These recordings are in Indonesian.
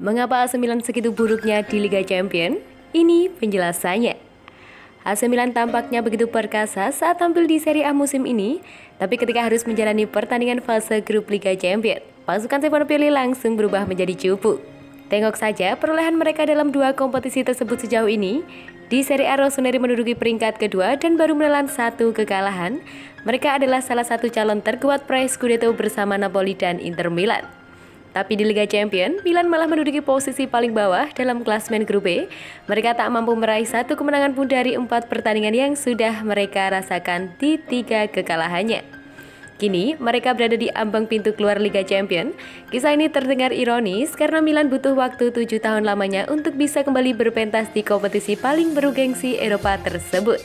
Mengapa AC Milan segitu buruknya di Liga Champions? Ini penjelasannya. AC Milan tampaknya begitu perkasa saat tampil di Serie A musim ini, tapi ketika harus menjalani pertandingan fase grup Liga Champions, pasukan Stefano Pioli langsung berubah menjadi cupu. Tengok saja perolehan mereka dalam dua kompetisi tersebut sejauh ini. Di Serie A, Rossoneri menduduki peringkat kedua dan baru menelan satu kekalahan. Mereka adalah salah satu calon terkuat peraih Scudetto bersama Napoli dan Inter Milan. Tapi di Liga Champions, Milan malah menduduki posisi paling bawah dalam klasemen grup B. Mereka tak mampu meraih satu kemenangan pun dari 4 pertandingan yang sudah mereka rasakan di 3 kekalahannya. Kini, mereka berada di ambang pintu keluar Liga Champions. Kisah ini terdengar ironis karena Milan butuh waktu 7 tahun lamanya untuk bisa kembali berpentas di kompetisi paling bergengsi Eropa tersebut.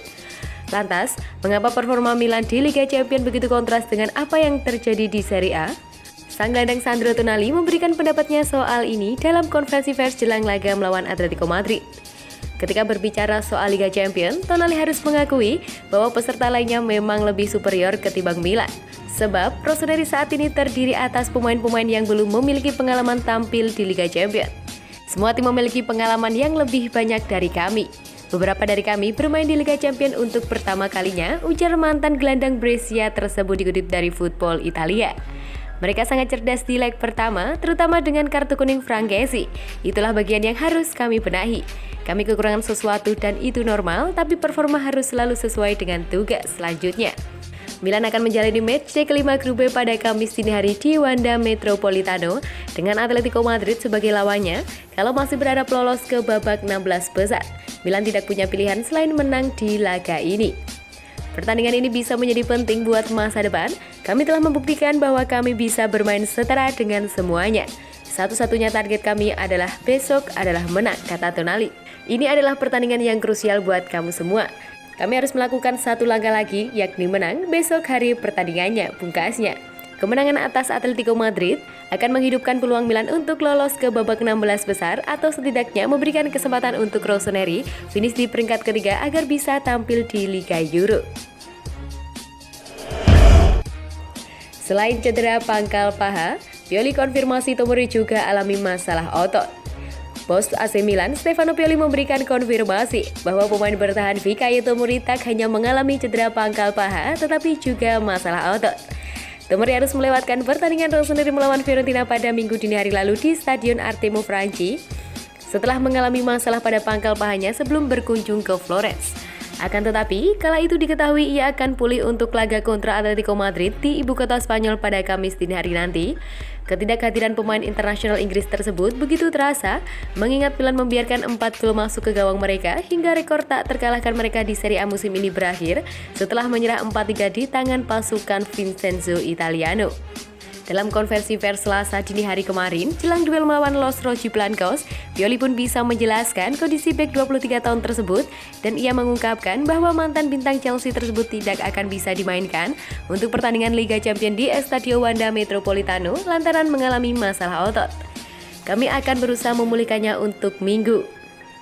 Lantas, mengapa performa Milan di Liga Champions begitu kontras dengan apa yang terjadi di Serie A? Sang gelandang Sandro Tonali memberikan pendapatnya soal ini dalam konferensi pers jelang laga melawan Atletico Madrid. Ketika berbicara soal Liga Champions, Tonali harus mengakui bahwa peserta lainnya memang lebih superior ketimbang Milan. Sebab Rossoneri saat ini terdiri atas pemain-pemain yang belum memiliki pengalaman tampil di Liga Champions. Semua tim memiliki pengalaman yang lebih banyak dari kami. Beberapa dari kami bermain di Liga Champions untuk pertama kalinya, ujar mantan gelandang Brescia tersebut dikutip dari Football Italia. Mereka sangat cerdas di leg pertama, terutama dengan kartu kuning Frankesi. Itulah bagian yang harus kami benahi. Kami kekurangan sesuatu dan itu normal, tapi performa harus selalu sesuai dengan tugas selanjutnya. Milan akan menjalani matchday kelima grup B pada Kamis dini hari di Wanda Metropolitano dengan Atletico Madrid sebagai lawannya. Kalau masih berharap lolos ke babak 16 besar, Milan tidak punya pilihan selain menang di laga ini. Pertandingan ini bisa menjadi penting buat masa depan. Kami telah membuktikan bahwa kami bisa bermain setara dengan semuanya. Satu-satunya target kami adalah besok adalah menang, kata Tonali. Ini adalah pertandingan yang krusial buat kamu semua. Kami harus melakukan satu langkah lagi, yakni menang besok hari pertandingannya, pungkasnya. Kemenangan atas Atletico Madrid akan menghidupkan peluang Milan untuk lolos ke babak 16 besar atau setidaknya memberikan kesempatan untuk Rossoneri finish di peringkat ketiga agar bisa tampil di Liga Euro. Selain cedera pangkal paha, Pioli konfirmasi Tomori juga alami masalah otot. Bos AC Milan, Stefano Pioli memberikan konfirmasi bahwa pemain bertahan Fikayo Tomori tak hanya mengalami cedera pangkal paha, tetapi juga masalah otot. Tomori harus melewatkan pertandingan Rossoneri melawan Fiorentina pada Minggu dini hari lalu di Stadion Artemo Franchi setelah mengalami masalah pada pangkal pahanya sebelum berkunjung ke Florence. Akan tetapi, kala itu diketahui ia akan pulih untuk laga kontra Atletico Madrid di ibu kota Spanyol pada Kamis dini hari nanti. Ketidakhadiran pemain internasional Inggris tersebut begitu terasa, mengingat Milan membiarkan 4 gol masuk ke gawang mereka hingga rekor tak terkalahkan mereka di Serie A musim ini berakhir setelah menyerah 4-3 di tangan pasukan Vincenzo Italiano. Dalam konferensi pers Selasa dini hari kemarin, jelang duel melawan Los Rojiblancos, Pioli pun bisa menjelaskan kondisi bek 23 tahun tersebut dan ia mengungkapkan bahwa mantan bintang Chelsea tersebut tidak akan bisa dimainkan untuk pertandingan Liga Champions di Estadio Wanda Metropolitano lantaran mengalami masalah otot. Kami akan berusaha memulihkannya untuk minggu.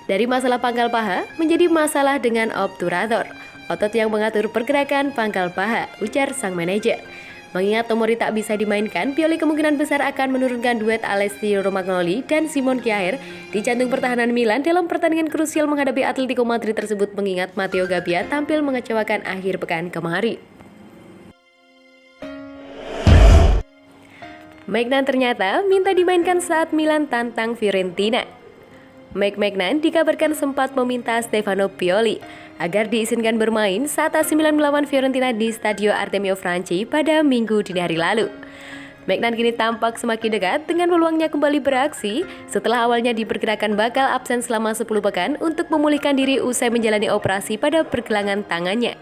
Dari masalah pangkal paha menjadi masalah dengan obturator, otot yang mengatur pergerakan pangkal paha, ujar sang manajer. Mengingat Tomori tak bisa dimainkan, Pioli kemungkinan besar akan menurunkan duet Alessio Romagnoli dan Simon Kjaer di jantung pertahanan Milan dalam pertandingan krusial menghadapi Atletico Madrid tersebut mengingat Matteo Gabbia tampil mengecewakan akhir pekan kemarin. Maignan ternyata minta dimainkan saat Milan tantang Fiorentina. Mike Maignan dikabarkan sempat meminta Stefano Pioli agar diizinkan bermain saat AC Milan melawan Fiorentina di Stadio Artemio Franchi pada Minggu dini hari lalu. Maignan kini tampak semakin dekat dengan peluangnya kembali beraksi setelah awalnya diperkirakan bakal absen selama 10 pekan untuk memulihkan diri usai menjalani operasi pada pergelangan tangannya.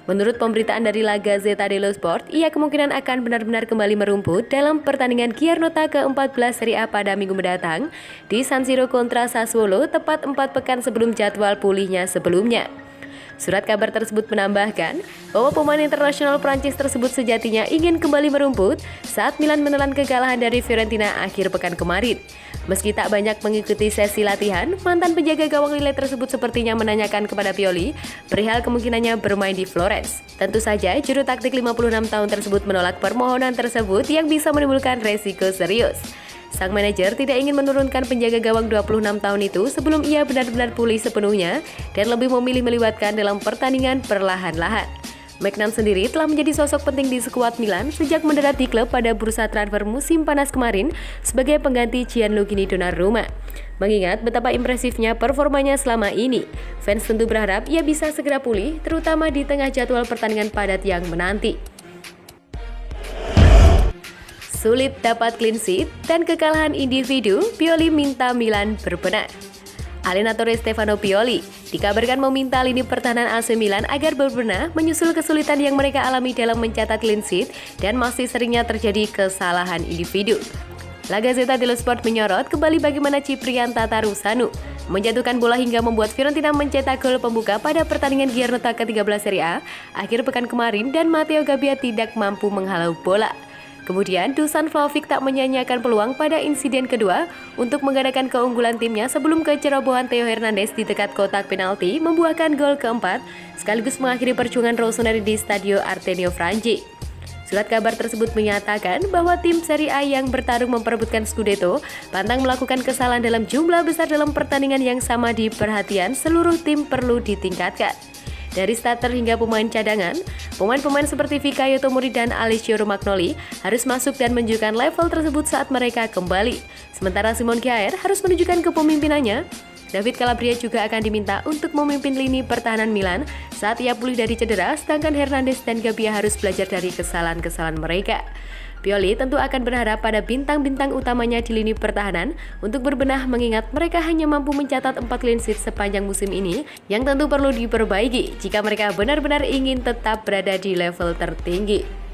Menurut pemberitaan dari La Gazzetta dello Sport, ia kemungkinan akan benar-benar kembali merumput dalam pertandingan Giornata ke-14 Serie A pada minggu mendatang di San Siro kontra Sassuolo tepat 4 pekan sebelum jadwal pulihnya sebelumnya. Surat kabar tersebut menambahkan bahwa pemain internasional Prancis tersebut sejatinya ingin kembali merumput saat Milan menelan kekalahan dari Fiorentina akhir pekan kemarin. Meski tak banyak mengikuti sesi latihan, mantan penjaga gawang Lille tersebut sepertinya menanyakan kepada Pioli perihal kemungkinannya bermain di Florence. Tentu saja, juru taktik 56 tahun tersebut menolak permohonan tersebut yang bisa menimbulkan resiko serius. Sang manajer tidak ingin menurunkan penjaga gawang 26 tahun itu sebelum ia benar-benar pulih sepenuhnya dan lebih memilih melibatkan dalam pertandingan perlahan-lahan. Maignan sendiri telah menjadi sosok penting di skuad Milan sejak mendarat di klub pada bursa transfer musim panas kemarin sebagai pengganti Gianluigi Donnarumma. Mengingat betapa impresifnya performanya selama ini, fans tentu berharap ia bisa segera pulih, terutama di tengah jadwal pertandingan padat yang menanti. Sulit dapat clean sheet dan kekalahan individu, Pioli minta Milan berbenah. Allenatore Stefano Pioli dikabarkan meminta lini pertahanan AC Milan agar berbenah menyusul kesulitan yang mereka alami dalam mencatat clean sheet dan masih seringnya terjadi kesalahan individu. La Gazzetta dello Sport menyorot kembali bagaimana Ciprian Tatarusanu menjatuhkan bola hingga membuat Fiorentina mencetak gol pembuka pada pertandingan Giornata ke-13 Serie A akhir pekan kemarin dan Matteo Gabbia tidak mampu menghalau bola. Kemudian Dusan Vlahovic tak menyanyiakan peluang pada insiden kedua untuk menggandakan keunggulan timnya sebelum kecerobohan Theo Hernandez di dekat kotak penalti membuahkan gol keempat sekaligus mengakhiri perjuangan Rossoneri di Stadio Artemio Franchi. Surat kabar tersebut menyatakan bahwa tim Serie A yang bertarung memperebutkan Scudetto pantang melakukan kesalahan dalam jumlah besar dalam pertandingan yang sama. Di perhatian seluruh tim perlu ditingkatkan. Dari starter hingga pemain cadangan, pemain-pemain seperti Fikayo Tomori dan Alessio Romagnoli harus masuk dan menunjukkan level tersebut saat mereka kembali. Sementara Simon Kjaer harus menunjukkan kepemimpinannya. David Calabria juga akan diminta untuk memimpin lini pertahanan Milan saat ia pulih dari cedera, sedangkan Hernandez dan Gabbia harus belajar dari kesalahan-kesalahan mereka. Pioli tentu akan berharap pada bintang-bintang utamanya di lini pertahanan untuk berbenah mengingat mereka hanya mampu mencatat 4 clean sheet sepanjang musim ini yang tentu perlu diperbaiki jika mereka benar-benar ingin tetap berada di level tertinggi.